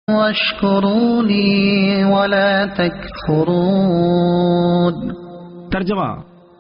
واشکروا لی ولا تکفرون۔ ترجمہ: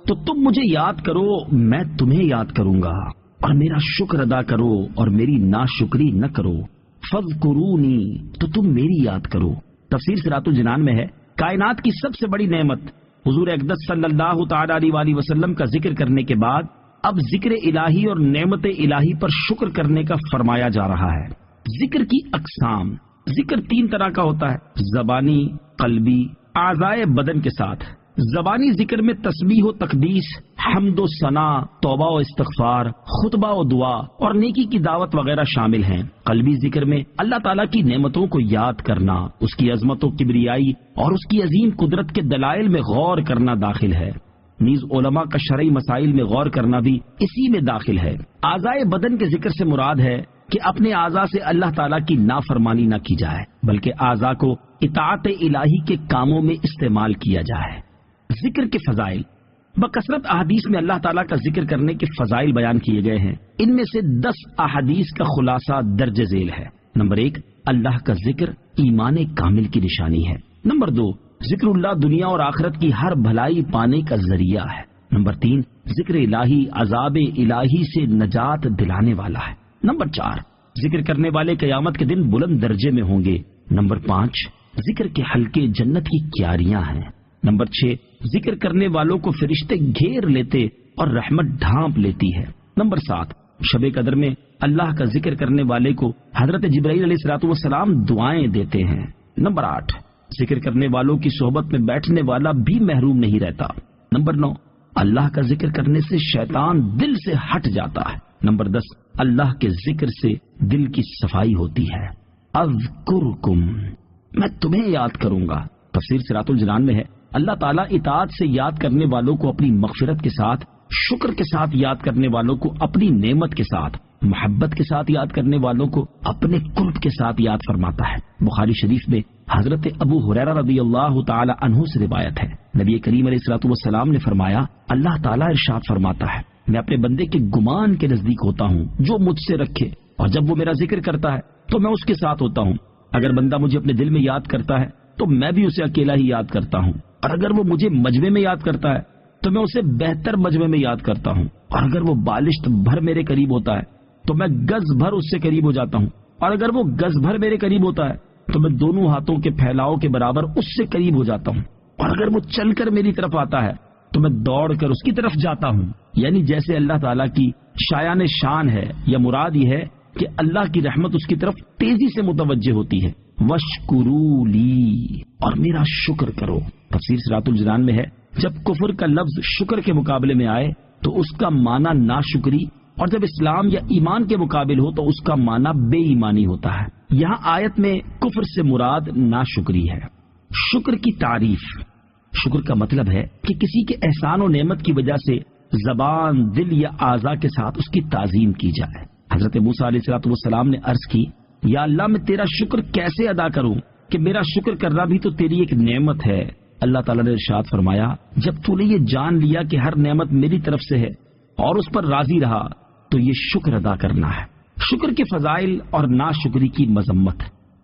تو تم مجھے یاد کرو، میں تمہیں یاد کروں گا، اور میرا شکر ادا کرو اور میری ناشکری نہ کرو۔ فاذکرونی، تو تم میری یاد کرو۔ تفسیر صراط الجنان میں ہے، کائنات کی سب سے بڑی نعمت حضور اقدس صلی اللہ تعالی علیہ وآلہ وسلم کا ذکر کرنے کے بعد اب ذکر الہی اور نعمت الہی پر شکر کرنے کا فرمایا جا رہا ہے۔ ذکر کی اقسام: ذکر 3 طرح کا ہوتا ہے، زبانی، قلبی، اعضائے بدن کے ساتھ۔ زبانی ذکر میں تسبیح و تقدیس، حمد و ثنا، توبہ و استغفار، خطبہ و دعا اور نیکی کی دعوت وغیرہ شامل ہیں۔ قلبی ذکر میں اللہ تعالیٰ کی نعمتوں کو یاد کرنا، اس کی عظمت و کبریائی اور اس کی عظیم قدرت کے دلائل میں غور کرنا داخل ہے۔ نیز علماء کا شرعی مسائل میں غور کرنا بھی اسی میں داخل ہے۔ اعضائے بدن کے ذکر سے مراد ہے کہ اپنے اعضاء سے اللہ تعالیٰ کی نافرمانی نہ کی جائے، بلکہ اعضاء کو اطاعت الہی کے کاموں میں استعمال کیا جائے۔ ذکر کے فضائل: بکثرت احادیث میں اللہ تعالیٰ کا ذکر کرنے کے فضائل بیان کیے گئے ہیں۔ ان میں سے 10 احادیث کا خلاصہ درج ذیل ہے۔ نمبر 1، اللہ کا ذکر ایمان کامل کی نشانی ہے۔ نمبر 2، ذکر اللہ دنیا اور آخرت کی ہر بھلائی پانے کا ذریعہ ہے۔ نمبر 3، ذکر الہی عذاب الہی سے نجات دلانے والا ہے۔ نمبر 4، ذکر کرنے والے قیامت کے دن بلند درجے میں ہوں گے۔ نمبر 5، ذکر کے حلقے جنت کی کیاریاں ہیں۔ نمبر 6، ذکر کرنے والوں کو فرشتے گھیر لیتے اور رحمت ڈھانپ لیتی ہے۔ نمبر 7، شب قدر میں اللہ کا ذکر کرنے والے کو حضرت جبرائیل علیہ السلام دعائیں دیتے ہیں۔ نمبر 8، ذکر کرنے والوں کی صحبت میں بیٹھنے والا بھی محروم نہیں رہتا۔ نمبر 9، اللہ کا ذکر کرنے سے شیطان دل سے ہٹ جاتا ہے۔ نمبر 10، اللہ کے ذکر سے دل کی صفائی ہوتی ہے۔ اذکرکم، میں تمہیں یاد کروں گا۔ تفسیر صراط الجنان میں ہے، اللہ تعالیٰ اطاعت سے یاد کرنے والوں کو اپنی مغفرت کے ساتھ، شکر کے ساتھ یاد کرنے والوں کو اپنی نعمت کے ساتھ، محبت کے ساتھ یاد کرنے والوں کو اپنے قرب کے ساتھ یاد فرماتا ہے۔ بخاری شریف میں حضرت ابو ہریرہ رضی اللہ تعالی عنہ سے روایت ہے، نبی کریم علیہ السلام نے فرمایا، اللہ تعالیٰ ارشاد فرماتا ہے، میں اپنے بندے کے گمان کے نزدیک ہوتا ہوں جو مجھ سے رکھے، اور جب وہ میرا ذکر کرتا ہے تو میں اس کے ساتھ ہوتا ہوں۔ اگر بندہ مجھے اپنے دل میں یاد کرتا ہے تو میں بھی اسے اکیلا ہی یاد کرتا ہوں، اور اگر وہ مجھے مجمع میں یاد کرتا ہے تو میں اسے بہتر مجمع میں یاد کرتا ہوں، اور اگر وہ بالشت بھر میرے قریب ہوتا ہے تو میں گز بھر اس سے قریب ہو جاتا ہوں، اور اگر وہ گز بھر میرے قریب ہوتا ہے تو میں دونوں ہاتھوں کے پھیلاؤ کے برابر اس سے قریب ہو جاتا ہوں، اور اگر وہ چل کر میری طرف آتا ہے تو میں دوڑ کر اس کی طرف جاتا ہوں۔ یعنی جیسے اللہ تعالیٰ کی شایان شان ہے، یا مراد یہ ہے کہ اللہ کی رحمت اس کی طرف تیزی سے متوجہ ہوتی ہے۔ واشکروا لی، اور میرا شکر کرو۔ تفسیر صراط الجنان میں ہے، جب کفر کا لفظ شکر کے مقابلے میں آئے تو اس کا معنی ناشکری، اور جب اسلام یا ایمان کے مقابل ہو تو اس کا معنی بے ایمانی ہوتا ہے۔ یہاں آیت میں کفر سے مراد ناشکری ہے۔ شکر کی تعریف: شکر کا مطلب ہے کہ کسی کے احسان و نعمت کی وجہ سے زبان، دل یا اعضاء کے ساتھ اس کی تعظیم کی جائے۔ حضرت موسیٰ علیہ السلام نے عرض کی، یا اللہ میں تیرا شکر کیسے ادا کروں کہ میرا شکر کرنا بھی تو تیری ایک نعمت ہے۔ اللہ تعالیٰ نے ارشاد فرمایا، جب تو نے یہ جان لیا کہ ہر نعمت میری طرف سے ہے اور اس پر راضی رہا تو یہ شکر ادا کرنا ہے۔ شکر کے فضائل اور ناشکری کی مذمت: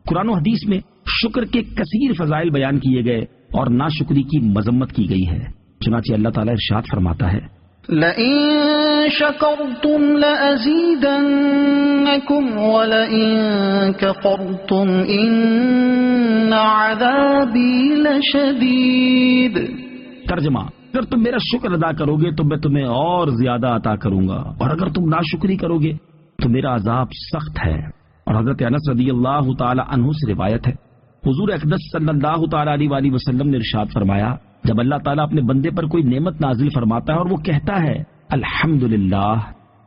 قرآن و حدیث میں شکر کے کثیر فضائل بیان کیے گئے اور ناشکری کی مذمت کی گئی ہے۔ چنانچہ اللہ تعالیٰ ارشاد فرماتا ہے، لئن شکرتم لأزیدنکم ولئن کفرتم ان عذابی لشدید۔ ترجمہ: اگر تم میرا شکر ادا کرو گے تو میں تمہیں اور زیادہ عطا کروں گا، اور اگر تم ناشکری کرو گے تو میرا عذاب سخت ہے۔ اور حضرت انس رضی اللہ تعالی عنہ سے روایت ہے، حضور اقدس صلی اللہ تعالی علیہ وآلہ وسلم نے ارشاد فرمایا، جب اللہ تعالیٰ اپنے بندے پر کوئی نعمت نازل فرماتا ہے اور وہ کہتا ہے الحمدللہ،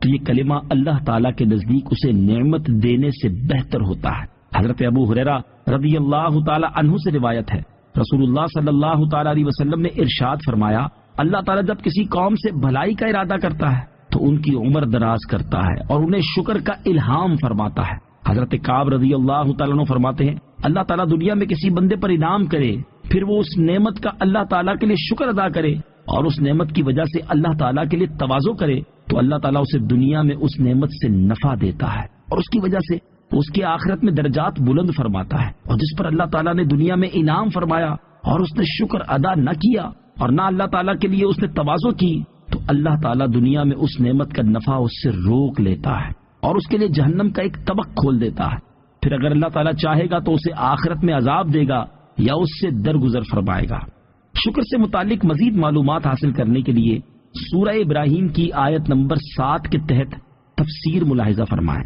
تو یہ کلمہ اللہ تعالیٰ کے نزدیک اسے نعمت دینے سے بہتر ہوتا ہے۔ حضرت ابو ہریرہ رضی اللہ تعالی عنہ سے روایت ہے، رسول اللہ صلی اللہ تعالی علیہ وسلم نے ارشاد فرمایا، اللہ تعالیٰ جب کسی قوم سے بھلائی کا ارادہ کرتا ہے تو ان کی عمر دراز کرتا ہے اور انہیں شکر کا الہام فرماتا ہے۔ حضرت کعب رضی اللہ تعالیٰ عنہ فرماتے ہیں، اللہ تعالیٰ دنیا میں کسی بندے پر انعام کرے، پھر وہ اس نعمت کا اللہ تعالیٰ کے لیے شکر ادا کرے اور اس نعمت کی وجہ سے اللہ تعالیٰ کے لیے تواضع کرے، تو اللہ تعالیٰ اسے دنیا میں اس نعمت سے نفع دیتا ہے اور اس کی وجہ سے تو اس کے آخرت میں درجات بلند فرماتا ہے، اور جس پر اللہ تعالیٰ نے دنیا میں انعام فرمایا اور اس نے شکر ادا نہ کیا اور نہ اللہ تعالیٰ کے لیے اس نے تواضع کی، تو اللہ تعالیٰ دنیا میں اس نعمت کا نفع اس سے روک لیتا ہے اور اس کے لیے جہنم کا ایک طبق کھول دیتا ہے۔ پھر اگر اللہ تعالیٰ چاہے گا تو اسے آخرت میں عذاب دے گا یا اس سے درگزر فرمائے گا۔ شکر سے متعلق مزید معلومات حاصل کرنے کے لیے سورہ ابراہیم کی آیت نمبر 7 کے تحت تفسیر ملاحظہ فرمائیں۔